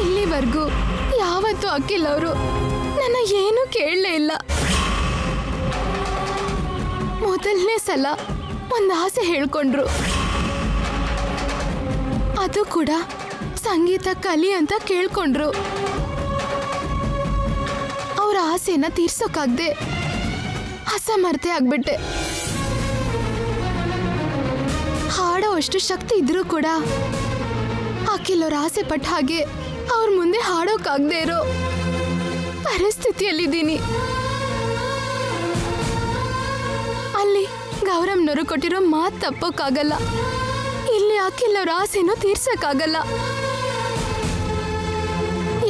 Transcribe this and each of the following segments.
ಇಲ್ಲಿವರೆಗೂ ಯಾವತ್ತೂ ಅಖಿಲ್ ಅವರು ನನ್ನ ಏನೂ ಕೇಳಲೇ ಇಲ್ಲ. ಮೊದಲನೇ ಸಲ ಒಂದು ಆಸೆ ಹೇಳ್ಕೊಂಡ್ರು, ಅದು ಕೂಡ ಸಂಗೀತ ಕಲಿ ಅಂತ ಕೇಳ್ಕೊಂಡ್ರು. ಅವ್ರ ಆಸೆನ ತೀರ್ಸೋಕಾಗ್ದೆ ಅಸಮರ್ಥೆ ಆಗ್ಬಿಟ್ಟೆ. ಹಾಡೋ ಅಷ್ಟು ಶಕ್ತಿ ಇದ್ರೂ ಕೂಡ ಅಖಿಲ್ ಅವ್ರ ಆಸೆ ಪಟ್ಟ ಹಾಗೆ ಅವ್ರ ಮುಂದೆ ಹಾಡೋಕಾಗದೆ ಇರೋ ಪರಿಸ್ಥಿತಿಯಲ್ಲಿದ್ದೀನಿ. ಅಲ್ಲಿ ಗೌರಮ್ನವರು ಕೊಟ್ಟಿರೋ ಮಾತು ತಪ್ಪೋಕ್ಕಾಗಲ್ಲ, ಇಲ್ಲಿ ಅಖಿಲ್ ಅವ್ರ ಆಸೆನೂ ತೀರ್ಸಕ್ಕಾಗಲ್ಲ.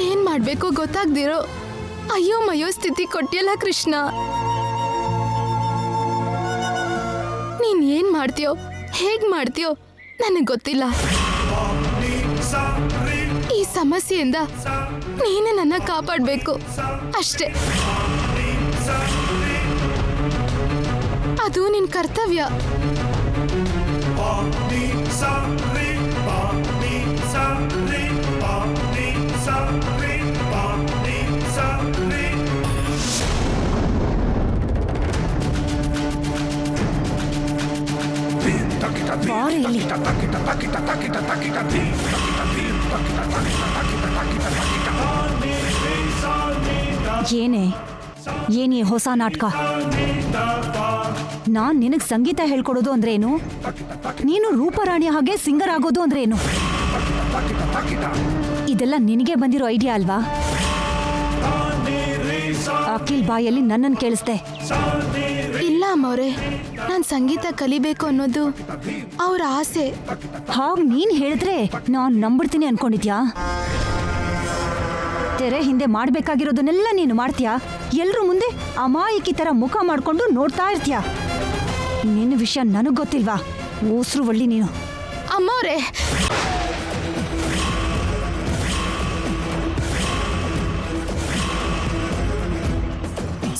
ಏನ್ ಮಾಡ್ಬೇಕು ಗೊತ್ತಾಗ್ದಿರೋ ಅಯ್ಯೋ ಮಯ್ಯೋ ಸ್ಥಿತಿ ಕೊಟ್ಟಿಯಲ್ಲ ಕೃಷ್ಣ. ನೀನ್ ಏನ್ ಮಾಡ್ತೀಯೋ ಹೇಗ್ ಮಾಡ್ತೀಯೋ ನನಗೆ ಗೊತ್ತಿಲ್ಲ. ಈ ಸಮಸ್ಯೆಯಿಂದ ನೀನೇ ನನ್ನ ಕಾಪಾಡಬೇಕು ಅಷ್ಟೇ. ಅದು ನಿನ್ ಕರ್ತವ್ಯ. ಏನೇ ಹೊಸ ನಾಟಕ? ನಾನ್ ನಿನಗ್ ಸಂಗೀತ ಹೇಳ್ಕೊಡೋದು ಅಂದ್ರೇನು? ನೀನು ರೂಪರಾಣಿ ಹಾಗೆ ಸಿಂಗರ್ ಆಗೋದು ಅಂದ್ರೇನು? ಇದೆಲ್ಲ ನಿನಗೆ ಬಂದಿರೋ ಐಡಿಯಾ ಅಲ್ವಾ? ಅಖಿಲ್ ಬಾಯಲ್ಲಿ ನನ್ನನ್ನು ಕೇಳಿಸ್ದೆ. ಇಲ್ಲ ಅಮ್ಮವ್ರೆ, ನಾನು ಸಂಗೀತ ಕಲಿಬೇಕು ಅನ್ನೋದು ಅವ್ರ ಆಸೆ. ಹಾಗ್ ನೀನ್ ಹೇಳಿದ್ರೆ ನಾನ್ ನಂಬಿಡ್ತೀನಿ ಅನ್ಕೊಂಡಿದ್ಯಾ? ತೆರೆ ಹಿಂದೆ ಮಾಡ್ಬೇಕಾಗಿರೋದನ್ನೆಲ್ಲ ನೀನು ಮಾಡ್ತೀಯಾ, ಎಲ್ರೂ ಮುಂದೆ ಅಮಾಯಕಿ ತರ ಮುಖ ಮಾಡ್ಕೊಂಡು ನೋಡ್ತಾ ಇರ್ತೀಯ. ನಿನ್ನ ವಿಷಯ ನನಗ್ ಗೊತ್ತಿಲ್ವಾ? ಓಸ್ರು ಒಳ್ಳಿ ನೀನು. ಅಮ್ಮವ್ರೆ,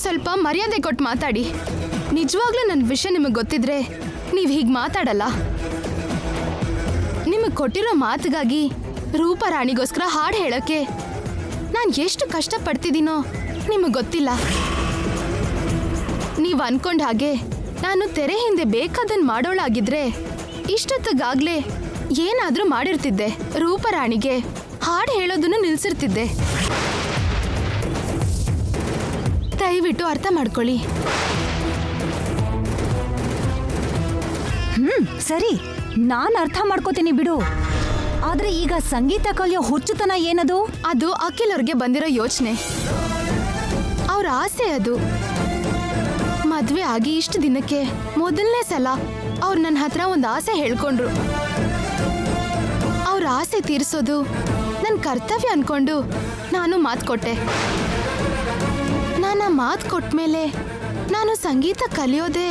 ಸ್ವಲ್ಪ ಮರ್ಯಾದೆ ಕೊಟ್ಟು ಮಾತಾಡಿ. ನಿಜವಾಗ್ಲೂ ನನ್ನ ವಿಷಯ ನಿಮಗೆ ಗೊತ್ತಿದ್ರೆ ನೀವು ಹೀಗೆ ಮಾತಾಡಲ್ಲ. ನಿಮಗೆ ಕೊಟ್ಟಿರೋ ಮಾತಿಗಾಗಿ ರೂಪರಾಣಿಗೋಸ್ಕರ ಹಾಡು ಹೇಳೋಕ್ಕೆ ನಾನು ಎಷ್ಟು ಕಷ್ಟಪಡ್ತಿದ್ದೀನೋ ನಿಮಗೆ ಗೊತ್ತಿಲ್ಲ. ನೀವು ಅನ್ಕೊಂಡ ಹಾಗೆ ನಾನು ತೆರೆ ಹಿಂದೆ ಬೇಕಾದನ್ನು ಮಾಡೋಳಾಗಿದ್ರೆ ಇಷ್ಟೊತ್ತಿಗಾಗಲೇ ಏನಾದರೂ ಮಾಡಿರ್ತಿದ್ದೆ. ರೂಪರಾಣಿಗೆ ಹಾಡು ಹೇಳೋದನ್ನು ನಿಲ್ಲಿಸಿರ್ತಿದ್ದೆ. ದಯವಿಟ್ಟು ಅರ್ಥ ಮಾಡ್ಕೊಳ್ಳಿ. ಸರಿ, ನಾನು ಅರ್ಥ ಮಾಡ್ಕೋತೀನಿ ಬಿಡು. ಆದ್ರೆ ಈಗ ಸಂಗೀತ ಕಲಿಯೋ ಹುಚ್ಚುತನ ಏನದು? ಅದು ಅಖಿಲ್ ಅವ್ರಿಗೆ ಬಂದಿರೋ ಯೋಚನೆ, ಅವ್ರ ಆಸೆ. ಅದು ಮದ್ವೆ ಆಗಿ ಇಷ್ಟು ದಿನಕ್ಕೆ ಮೊದಲನೇ ಸಲ ಅವ್ರು ನನ್ನ ಹತ್ರ ಒಂದು ಆಸೆ ಹೇಳ್ಕೊಂಡ್ರು. ಅವ್ರ ಆಸೆ ತೀರಿಸೋದು ನನ್ನ ಕರ್ತವ್ಯ ಅನ್ಕೊಂಡು ನಾನು ಮಾತು ಕೊಟ್ಟೆ. ನಾನು ಆ ಮಾತು ಕೊಟ್ಮೇಲೆ ನಾನು ಸಂಗೀತ ಕಲಿಯೋದೇ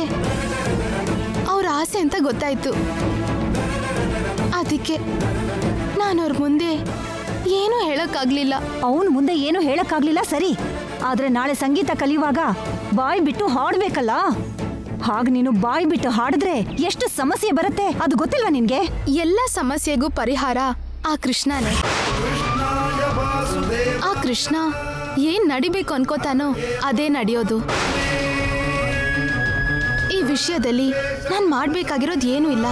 ಅವ್ರ ಆಸೆ ಅಂತ ಗೊತ್ತಾಯ್ತು. ಅದಕ್ಕೆ ನಾನು ಅವ್ರ ಮುಂದೆ ಏನೂ ಹೇಳಕ್ಕಾಗ್ಲಿಲ್ಲ. ಅವನು ಮುಂದೆ ಏನು ಹೇಳಕ್ಕಾಗ್ಲಿಲ್ಲ ಸರಿ, ಆದ್ರೆ ನಾಳೆ ಸಂಗೀತ ಕಲಿಯುವಾಗ ಬಾಯ್ ಬಿಟ್ಟು ಹಾಡ್ಬೇಕಲ್ಲ. ಹಾಗ ನೀನು ಬಾಯ್ ಬಿಟ್ಟು ಹಾಡಿದ್ರೆ ಎಷ್ಟು ಸಮಸ್ಯೆ ಬರುತ್ತೆ ಅದು ಗೊತ್ತಿಲ್ವಾ ನಿನ್ಗೆ? ಎಲ್ಲ ಸಮಸ್ಯೆಗೂ ಪರಿಹಾರ ಆ ಕೃಷ್ಣನೇ. ಆ ಕೃಷ್ಣ ಏನ್ ನಡಿಬೇಕು ಅನ್ಕೋತಾನೋ ಅದೇ ನಡೆಯೋದು. ಈ ವಿಷಯದಲ್ಲಿ ನಾನು ಮಾಡ್ಬೇಕಾಗಿರೋದು ಏನೂ ಇಲ್ಲ.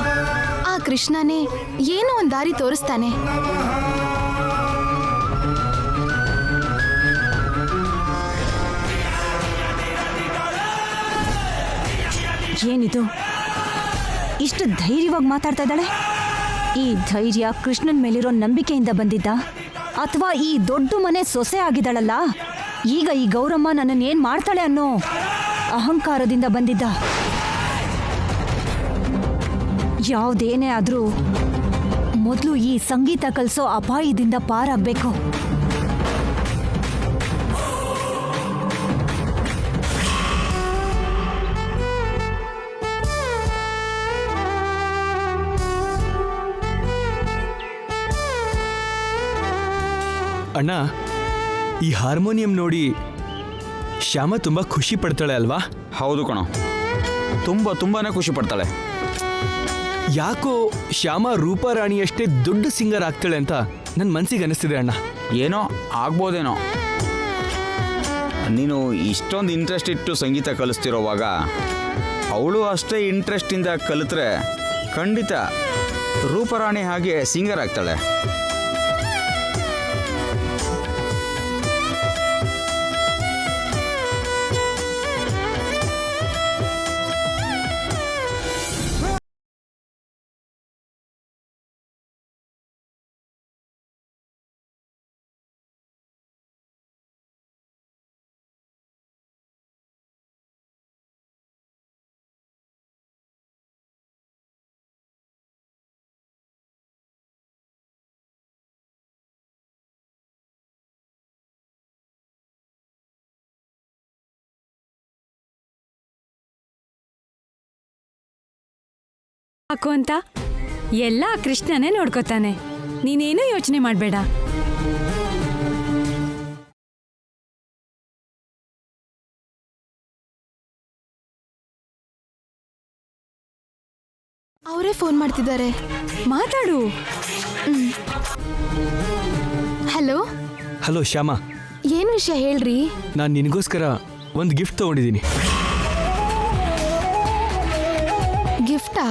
ಆ ಕೃಷ್ಣನೇ ಏನೋ ಒಂದು ದಾರಿ ತೋರಿಸ್ತಾನೆ. ಏನಿದು ಇಷ್ಟು ಧೈರ್ಯವಾಗಿ ಮಾತಾಡ್ತಾ ಇದ್ದಾಳೆ? ಈ ಧೈರ್ಯ ಕೃಷ್ಣನ್ ಮೇಲಿರೋ ನಂಬಿಕೆಯಿಂದ ಬಂದಿದ್ದ ಅಥವಾ ಈ ದೊಡ್ಡ ಮನೆ ಸೊಸೆ ಆಗಿದ್ದಾಳಲ್ಲ ಈಗ ಈ ಗೌರಮ್ಮ ನನ್ನನ್ನು ಏನ್ ಮಾಡ್ತಾಳೆ ಅನ್ನೋ ಅಹಂಕಾರದಿಂದ ಬಂದಿದ್ದ? ಯಾವುದೇನೇ ಆದ್ರೂ ಮೊದಲು ಈ ಸಂಗೀತ ಕಲಿಸೋ ಅಪಾಯದಿಂದ ಪಾರಾಗಬೇಕು. ಅಣ್ಣ, ಈ ಹಾರ್ಮೋನಿಯಂ ನೋಡಿ ಶ್ಯಾಮ ತುಂಬಾ ಖುಷಿ ಪಡ್ತಾಳೆ ಅಲ್ವಾ? ಹೌದು ಕಣೋ, ತುಂಬಾನೇ ಖುಷಿ ಪಡ್ತಾಳೆ. ಯಾಕೋ ಶ್ಯಾಮ ರೂಪಾರಾಣಿಯಷ್ಟೇ ದೊಡ್ಡ ಸಿಂಗರ್ ಆಗ್ತಾಳೆ ಅಂತ ನನ್ನ ಮನಸ್ಸಿಗೆ ಅನಿಸ್ತಿದೆ ಅಣ್ಣ. ಏನೋ ಆಗ್ಬೋದೇನೋ. ನೀನು ಇಷ್ಟೊಂದು ಇಂಟ್ರೆಸ್ಟ್ ಇಟ್ಟು ಸಂಗೀತ ಕಲಿಸ್ತಿರೋವಾಗ ಅವಳು ಅಷ್ಟೇ ಇಂಟ್ರೆಸ್ಟಿಂದ ಕಲಿತ್ರೆ ಖಂಡಿತ ರೂಪರಾಣಿ ಹಾಗೆ ಸಿಂಗರ್ ಆಗ್ತಾಳೆ. ಹಾಕು ಅಂತ ಎಲ್ಲ ಕೃಷ್ಣನೇ ನೋಡ್ಕೋತಾನೆ. ನೀನೇನು ಯೋಚನೆ ಮಾಡಬೇಡ. ಅವರೇ ಫೋನ್ ಮಾಡ್ತಿದ್ದಾರೆ. ಮಾತಾಡು. ಹಲೋ ಹಲೋ ಶ್ಯಾಮ, ಏನ್ ವಿಷಯ ಹೇಳ್ರಿ. ನಾನು ನಿನಗೋಸ್ಕರ ಒಂದು ಗಿಫ್ಟ್ ತೊಗೊಂಡಿದ್ದೀನಿ. ಗಿಫ್ಟಾ?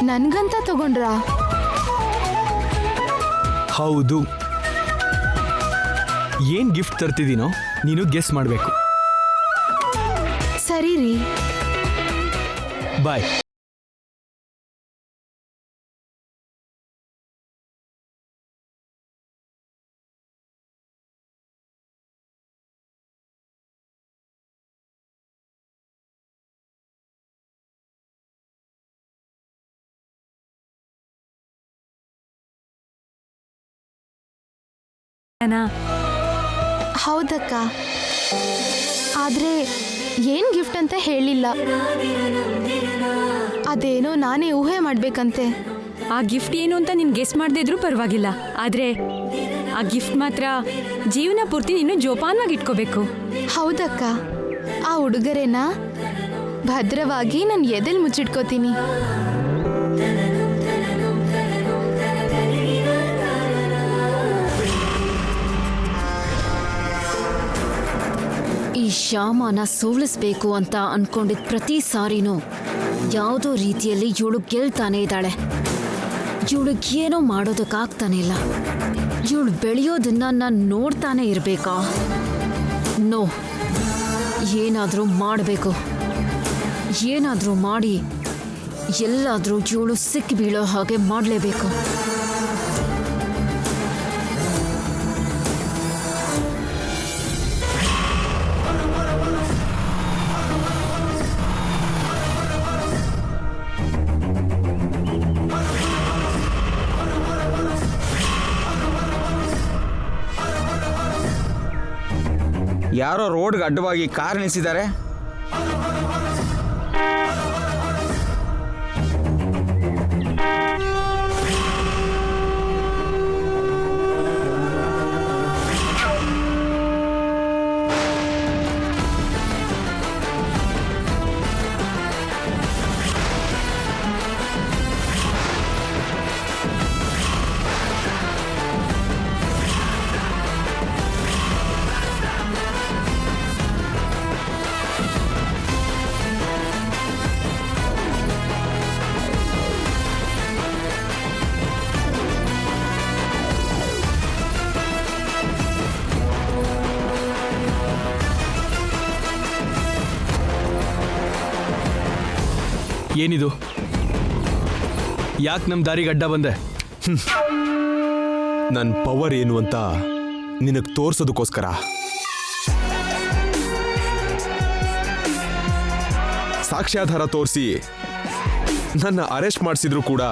ನನ್ಗಂತ ತಗೊಂಡ್ರಾ? ಹೌದು. ಏನ್ ಗಿಫ್ಟ್ ತರ್ತಿದ್ದೀನೋ ನೀನು ಗೆಸ್ ಮಾಡಬೇಕು. ಸರಿ ರೀ, ಬಾಯ್. ಹೌದಕ್ಕ, ಆದ್ರೆ ಏನ್ ಗಿಫ್ಟ್ ಅಂತ ಹೇಳಿಲ್ಲ. ಅದೇನೋ ನಾನೇ ಊಹೆ ಮಾಡ್ಬೇಕಂತೆ. ಆ ಗಿಫ್ಟ್ ಏನು ಅಂತ ನೀನು ಗೆಸ್ ಮಾಡದೇ ಇದ್ರೂ ಪರವಾಗಿಲ್ಲ, ಆದರೆ ಆ ಗಿಫ್ಟ್ ಮಾತ್ರ ಜೀವನ ಪೂರ್ತಿ ನೀನು ಜೋಪಾನವಾಗಿ ಇಟ್ಕೋಬೇಕು. ಹೌದಕ್ಕ, ಆ ಉಡುಗೊರೆನ ಭದ್ರವಾಗಿ ನಾನು ಎದೆಲ್ ಮುಚ್ಚಿಟ್ಕೋತೀನಿ. ಈ ಶ್ಯಾಮನ ಸೋಲಿಸ್ಬೇಕು ಅಂತ ಅನ್ಕೊಂಡಿದ್ ಪ್ರತಿ ಸಾರಿನೂ ಯಾವುದೋ ರೀತಿಯಲ್ಲಿ ಇವಳು ಗೆಲ್ತಾನೆ ಇದ್ದಾಳೆ. ಇವಳಿಗೇನೋ ಮಾಡೋದಕ್ಕಾಗ್ತಾನೆ ಇಲ್ಲ. ಇವಳು ಬೆಳೆಯೋದನ್ನ ನಾನು ನೋಡ್ತಾನೆ ಇರಬೇಕಾ? ನೋ, ಏನಾದರೂ ಮಾಡಬೇಕು. ಏನಾದರೂ ಮಾಡಿ ಎಲ್ಲಾದರೂ ಇವಳು ಸಿಕ್ಕಿ ಬೀಳೋ ಹಾಗೆ ಮಾಡಲೇಬೇಕು. ಯಾರೋ ರೋಡ್ಗೆ ಅಡ್ಡವಾಗಿ ಕಾರ್ ನಿಲ್ಲಿಸಿದ್ದಾರೆ. ಏನಿದು? ಯಾಕೆ ನಮ್ಮ ದಾರಿಗೆ ಅಡ್ಡ ಬಂದೆ? ನನ್ನ ಪವರ್ ಏನು ಅಂತ ನಿನಗೆ ತೋರ್ಸೋದಕ್ಕೋಸ್ಕರ. ಸಾಕ್ಷ್ಯಾಧಾರ ತೋರಿಸಿ ನನ್ನ ಅರೆಸ್ಟ್ ಮಾಡಿಸಿದ್ರು ಕೂಡ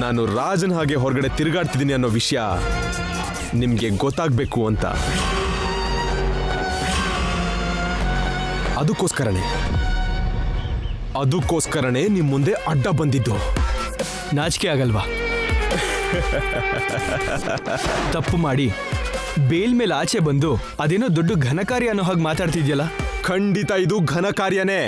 ನಾನು ರಾಜನ್ ಹಾಗೆ ಹೊರಗಡೆ ತಿರುಗಾಡ್ತಿದ್ದೀನಿ ಅನ್ನೋ ವಿಷಯ ನಿಮಗೆ ಗೊತ್ತಾಗಬೇಕು ಅಂತ. ಅದಕ್ಕೋಸ್ಕರನೇ ನಿಮ್ಮ ಮುಂದೆ ಅಡ್ಡ ಬಂದಿದ್ದು. ನಾಚಿಕೆ ಆಗಲ್ವಾ? ತಪ್ಪು ಮಾಡಿ ಬೇಲ್ ಮೇಲೆ ಆಚೆ ಬಂದು ಅದೇನೋ ದೊಡ್ಡ ಘನಕಾರ್ಯ ಅನ್ನೋ ಹಾಗೆ ಮಾತಾಡ್ತಿದ್ಯಲ್ಲ. ಖಂಡಿತ ಇದು ಘನ ಕಾರ್ಯನೇ.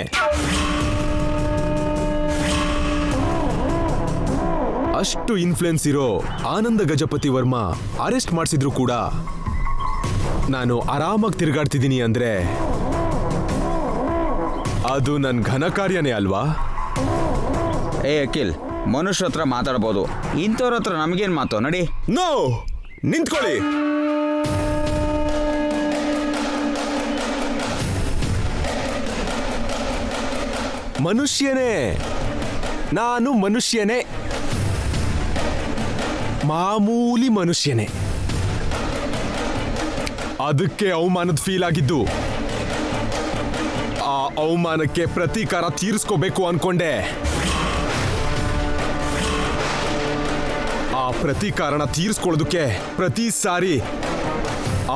ಅಷ್ಟು ಇನ್ಫ್ಲುಯೆನ್ಸ್ ಇರೋ ಆನಂದ ಗಜಪತಿ ವರ್ಮಾ ಅರೆಸ್ಟ್ ಮಾಡಿಸಿದ್ರು ಕೂಡ ನಾನು ಆರಾಮಾಗಿ ತಿರುಗಾಡ್ತಿದ್ದೀನಿ ಅಂದ್ರೆ ಅದು ನನ್ನ ಘನ ಕಾರ್ಯನೇ ಅಲ್ವಾ? ಏ ಅಖಿಲ್, ಮನುಷ್ಯರ ಹತ್ರ ಮಾತಾಡ್ಬೋದು, ಇಂಥವ್ರ ಹತ್ರ ನಮಗೇನು ಮಾತು? ನಡಿ. ನೋ, ನಿಂತ್ಕೊಳ್ಳಿ. ಮನುಷ್ಯನೇ, ನಾನು ಮನುಷ್ಯನೇ, ಮಾಮೂಲಿ ಮನುಷ್ಯನೇ. ಅದಕ್ಕೆ ಅವಮಾನದ ಫೀಲ್ ಆಗಿದ್ದು. ಆ ಅವಮಾನಕ್ಕೆ ಪ್ರತೀಕಾರ ತೀರಿಸ್ಕೋಬೇಕು ಅನ್ಕೊಂಡೆ. ಆ ಪ್ರತೀಕಾರನ ತೀರಿಸ್ಕೊಳ್ಳೋದಕ್ಕೆ ಪ್ರತಿ ಸಾರಿ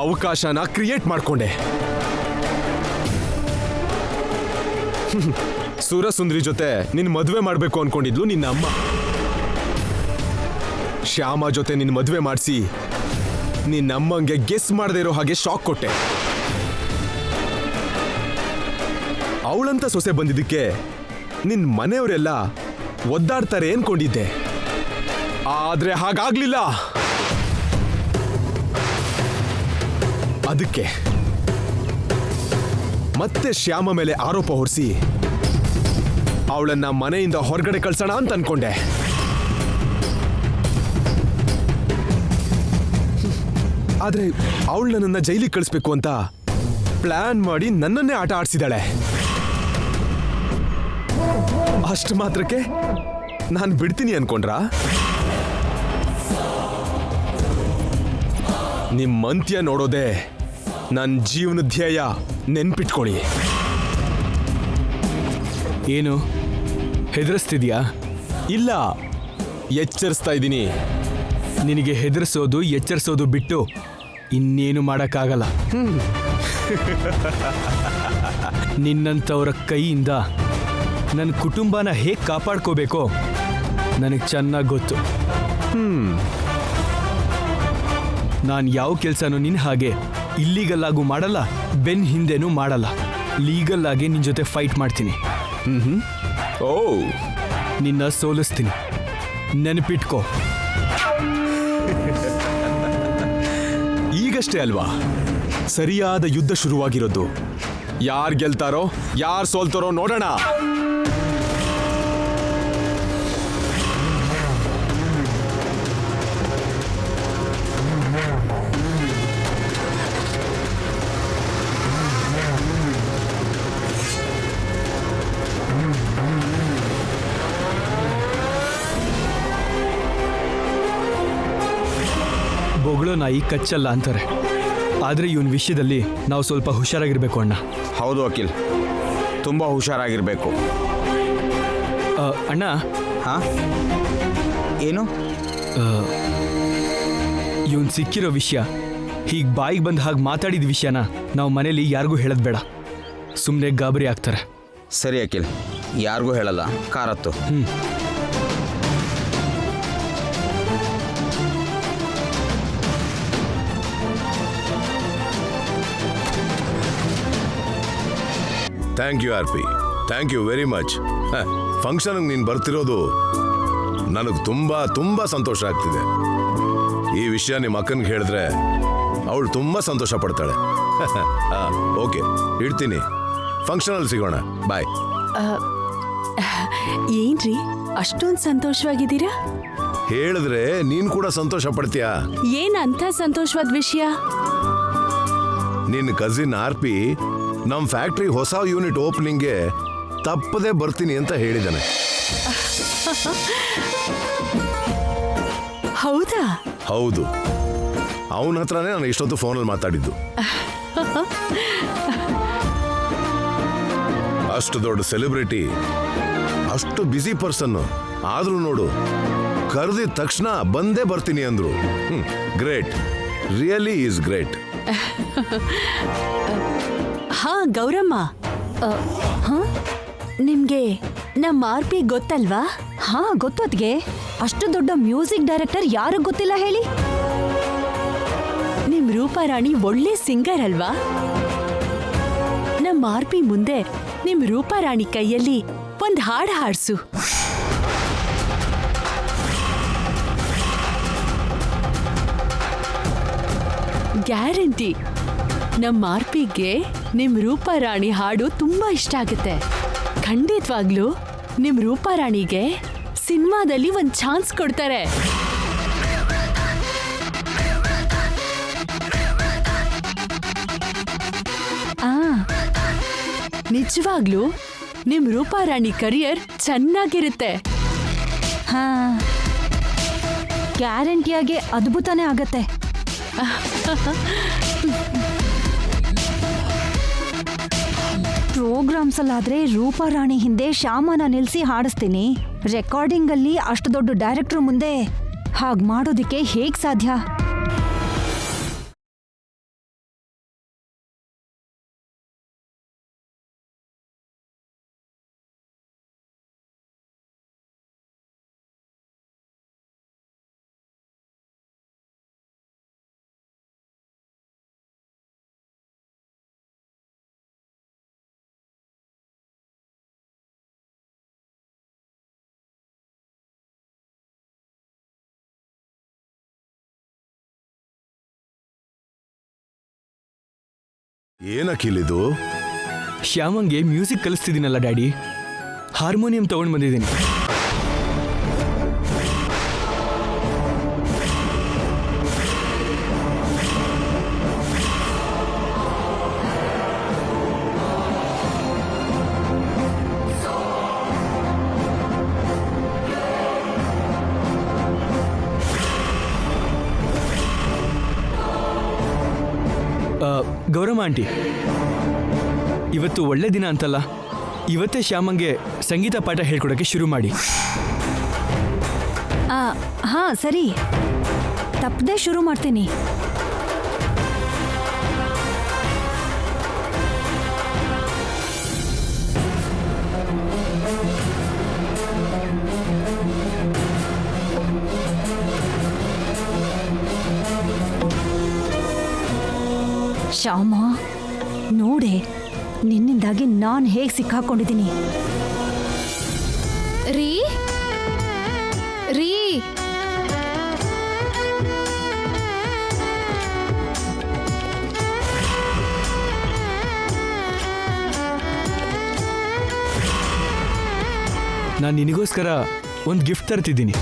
ಅವಕಾಶನ ಕ್ರಿಯೇಟ್ ಮಾಡ್ಕೊಂಡೆ. ಸುರಸುಂದ್ರಿ ಜೊತೆ ನಿನ್ ಮದುವೆ ಮಾಡ್ಬೇಕು ಅನ್ಕೊಂಡಿದ್ಲು ನಿನ್ನ ಅಮ್ಮ. ಶ್ಯಾಮ ಜೊತೆ ನಿನ್ ಮದುವೆ ಮಾಡಿಸಿ ನಿನ್ನಮ್ಮಂಗೆ ಗೆಸ್ ಮಾಡದೇ ಇರೋ ಹಾಗೆ ಶಾಕ್ ಕೊಟ್ಟೆ. ಅವಳಂತ ಸೊಸೆ ಬಂದಿದ್ದಕ್ಕೆ ನಿನ್ ಮನೆಯವರೆಲ್ಲ ಒದ್ದಾಡ್ತಾರೆ ಅನ್ಕೊಂಡಿದ್ದೆ. ಆದ್ರೆ ಹಾಗಾಗ್ಲಿಲ್ಲ. ಅದಕ್ಕೆ ಮತ್ತೆ ಶ್ಯಾಮ ಮೇಲೆ ಆರೋಪ ಹೊರಿಸಿ ಅವಳನ್ನ ಮನೆಯಿಂದ ಹೊರಗಡೆ ಕಳ್ಸೋಣ ಅಂತ ಅನ್ಕೊಂಡೆ. ಆದ್ರೆ ಅವಳು ನನ್ನನ್ನ ಜೈಲಿಗೆ ಕಳಿಸ್ಬೇಕು ಅಂತ ಪ್ಲಾನ್ ಮಾಡಿ ನನ್ನನ್ನೇ ಆಟ ಆಡ್ಸಿದಾಳೆ. ಅಷ್ಟು ಮಾತ್ರಕ್ಕೆ ನಾನು ಬಿಡ್ತೀನಿ ಅನ್ಕೊಂಡ್ರಾ? ನಿಮ್ ಅಂತ್ಯ ನೋಡೋದೆ ನನ್ನ ಜೀವನ ಧ್ಯೇಯ, ನೆನ್ಪಿಟ್ಕೊಳ್ಳಿ. ಏನು ಹೆದರಿಸ್ತಿದ್ಯಾ? ಇಲ್ಲ, ಎಚ್ಚರಿಸ್ತಾ ಇದ್ದೀನಿ. ನಿನಗೆ ಹೆದರಿಸೋದು ಎಚ್ಚರಿಸೋದು ಬಿಟ್ಟು ಇನ್ನೇನು ಮಾಡೋಕ್ಕಾಗಲ್ಲ. ನಿನ್ನಂಥವ್ರ ಕೈಯಿಂದ ನನ್ನ ಕುಟುಂಬನ ಹೇಗೆ ಕಾಪಾಡ್ಕೋಬೇಕೋ ನನಗೆ ಚೆನ್ನಾಗಿ ಗೊತ್ತು. ನಾನು ಯಾವ ಕೆಲಸನೂ ನಿನ್ನ ಹಾಗೆ ಇಲ್ಲೀಗಲ್ಲಾಗೂ ಮಾಡಲ್ಲ, ಬೆನ್ ಹಿಂದೆನೂ ಮಾಡಲ್ಲ. ಲೀಗಲ್ ಆಗಿ ನಿನ್ನ ಜೊತೆ ಫೈಟ್ ಮಾಡ್ತೀನಿ. ಓ, ನಿನ್ನ ಸೋಲಿಸ್ತೀನಿ, ನೆನಪಿಟ್ಕೋ. ಈಗಷ್ಟೇ ಅಲ್ವಾ ಸರಿಯಾದ ಯುದ್ಧ ಶುರುವಾಗಿರೋದು. ಯಾರು ಗೆಲ್ತಾರೋ ಯಾರು ಸೋಲ್ತಾರೋ ನೋಡೋಣ. ಬೊಗಳೋ ನಾಯಿ ಕಚ್ಚಲ್ಲ ಅಂತಾರೆ, ಆದರೆ ಇವನ್ ವಿಷಯದಲ್ಲಿ ನಾವು ಸ್ವಲ್ಪ ಹುಷಾರಾಗಿರ್ಬೇಕು ಅಣ್ಣ. ಹೌದು ಅಖಿಲ್, ತುಂಬ ಹುಷಾರಾಗಿರಬೇಕು. ಅಣ್ಣ, ಹಾಂ ಏನು? ಇವನ್ ಸಿಕ್ಕಿರೋ ವಿಷಯ, ಹೀಗೆ ಬಾಯಿಗೆ ಬಂದ ಹಾಗೆ ಮಾತಾಡಿದ ವಿಷಯನ ನಾವು ಮನೇಲಿ ಯಾರಿಗೂ ಹೇಳೋದು ಬೇಡ. ಸುಮ್ಮನೆ ಗಾಬರಿ ಆಗ್ತಾರೆ. ಸರಿ ಅಖಿಲ್, ಯಾರಿಗೂ ಹೇಳಲ್ಲ. ಕಾರತ್ತು. Thank you R P, thank you very much. ಫಂಕ್ಷನ್ಗೆ ನೀನು ಬರ್ತಿರೋದು ನನಗೆ ತುಂಬ ಸಂತೋಷ ಆಗ್ತಿದೆ. ಈ ವಿಷಯ ನಿಮ್ಮ ಅಕ್ಕನಿಗೆ ಹೇಳಿದ್ರೆ ಅವಳು ತುಂಬ ಸಂತೋಷ ಪಡ್ತಾಳೆ. ಓಕೆ, ಇಡ್ತೀನಿ. ಫಂಕ್ಷನಲ್ಲಿ ಸಿಗೋಣ. ಬಾಯ್. ಏನ್ರಿ ಅಷ್ಟೊಂದು ಸಂತೋಷವಾಗಿದ್ದೀರಾ? ಹೇಳಿದ್ರೆ ನೀನು ಕೂಡ ಸಂತೋಷ ಪಡ್ತೀಯಾ? ಏನಂತ ಸಂತೋಷವಾದ ವಿಷಯ? ನಿನ್ನ ಕಸಿನ್ ಆರ್ ಪಿ ನಮ್ಮ ಫ್ಯಾಕ್ಟ್ರಿ ಹೊಸ ಯೂನಿಟ್ ಓಪನಿಂಗ್ಗೆ ತಪ್ಪದೆ ಬರ್ತೀನಿ ಅಂತ ಹೇಳಿದ್ದಾನೆ. ಹೌದಾ? ಹೌದು, ಅವನ ಹತ್ರನೇ ನಾನು ಇಷ್ಟೊತ್ತು ಫೋನಲ್ಲಿ ಮಾತಾಡಿದ್ದು. ಅಷ್ಟು ದೊಡ್ಡ ಸೆಲೆಬ್ರಿಟಿ, ಅಷ್ಟು ಬ್ಯುಸಿ ಪರ್ಸನ್, ಆದ್ರೂ ನೋಡು ಕರೆದಿದ ತಕ್ಷಣ ಬಂದೇ ಬರ್ತೀನಿ ಅಂದ್ರು. Great, really is great. ಹಾ ಗೌರಮ್ಮ, ನಿಮ್ಗೆ ನಮ್ಮ ಆರ್ ಪಿ ಗೊತ್ತಲ್ವಾ? ಹಾ ಗೊತ್ತು ಅದ್ಗೆ. ಅಷ್ಟು ದೊಡ್ಡ ಮ್ಯೂಸಿಕ್ ಡೈರೆಕ್ಟರ್ ಯಾರು ಗೊತ್ತಿಲ್ಲ ಹೇಳಿ? ನಿಮ್ ರೂಪಾರಾಣಿ ಒಳ್ಳೆ ಸಿಂಗರ್ ಅಲ್ವಾ? ನಮ್ಮ ಆರ್ ಪಿ ಮುಂದೆ ನಿಮ್ ರೂಪಾರಾಣಿ ಕೈಯಲ್ಲಿ ಒಂದ್ ಹಾಡು ಹಾಡ್ಸು. ಗ್ಯಾರಂಟಿ ನಮ್ಮ ಆರ್ಪಿಗೆ ನಿಮ್ ರೂಪಾರಾಣಿ ಹಾಡು ತುಂಬಾ ಇಷ್ಟ ಆಗುತ್ತೆ. ಖಂಡಿತವಾಗ್ಲೂ ನಿಮ್ ರೂಪಾರಾಣಿಗೆ ಸಿನಿಮಾದಲ್ಲಿ ಒಂದ್ ಚಾನ್ಸ್ ಕೊಡ್ತಾರೆ. ನಿಜವಾಗ್ಲೂ ನಿಮ್ ರೂಪಾರಾಣಿ ಕರಿಯರ್ ಚೆನ್ನಾಗಿರುತ್ತೆ. ಹಾ, ಗ್ಯಾರಂಟಿಯಾಗಿ ಅದ್ಭುತನೇ ಆಗತ್ತೆ. ಪ್ರೋಗ್ರಾಮ್ಸ್ ಅಲ್ಲಾದ್ರೆ ರೂಪಾರಾಣಿ ಹಿಂದೆ ಶ್ಯಾಮನ ನಿಲ್ಸಿ ಹಾಡಿಸ್ತೀನಿ. ರೆಕಾರ್ಡಿಂಗ್ ಅಲ್ಲಿ ಅಷ್ಟು ದೊಡ್ಡ ಡೈರೆಕ್ಟರ್ ಮುಂದೆ ಹಾಗ್ ಮಾಡೋದಿಕ್ಕೆ ಹೇಗ್ ಸಾಧ್ಯ? ಏನಕ್ಕಿಲ್ಲಿದು? ಶ್ಯಾಮಂಗೆ ಮ್ಯೂಸಿಕ್ ಕಲಿಸ್ತಿದ್ದೀನಲ್ಲ ಡ್ಯಾಡಿ, ಹಾರ್ಮೋನಿಯಂ ತಗೊಂಡು ಬಂದಿದ್ದೀನಿ. ಗೌರಮ್ಮ ಆಂಟಿ, ಇವತ್ತು ಒಳ್ಳೆ ದಿನ ಅಂತಲ್ಲ, ಇವತ್ತೇ ಶ್ಯಾಮಂಗೆ ಸಂಗೀತ ಪಾಠ ಹೇಳ್ಕೊಡೋಕ್ಕೆ ಶುರು ಮಾಡಿ. ಹಾ ಸರಿ, ತಪ್ಪದೆ ಶುರು ಮಾಡ್ತೀನಿ. ಶ್ಯಾಮ, ನೋಡೆ ನಿನ್ನಿಂದಾಗಿ ನಾನು ಹೇಗೆ ಸಿಕ್ಕಾಕೊಂಡಿದ್ದೀನಿ. ರೀ ರೀ ನಾನು ನಿನಗೋಸ್ಕರ ಒಂದು ಗಿಫ್ಟ್ ತರ್ತಿದ್ದೀನಿ.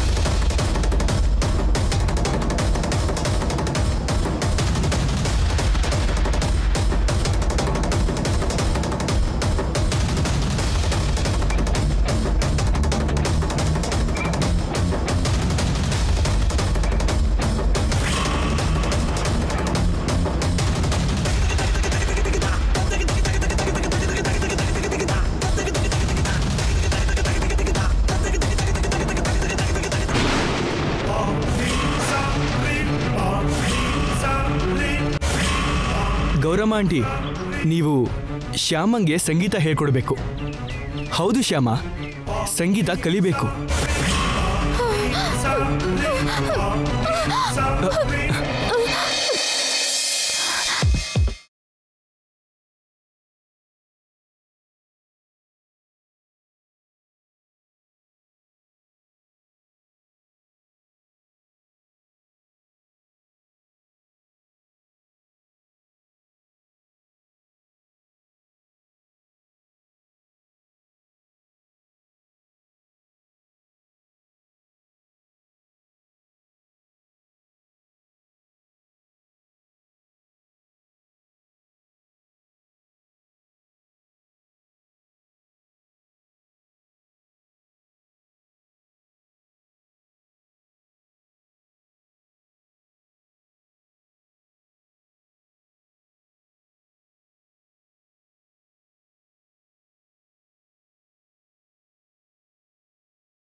ಗೌರಮ್ಮ ಆಂಟಿ, ನೀವು ಶ್ಯಾಮಂಗೆ ಸಂಗೀತ ಹೇಳ್ಕೊಡ್ಬೇಕು. ಹೌದು ಶ್ಯಾಮ, ಸಂಗೀತ ಕಲಿಬೇಕು.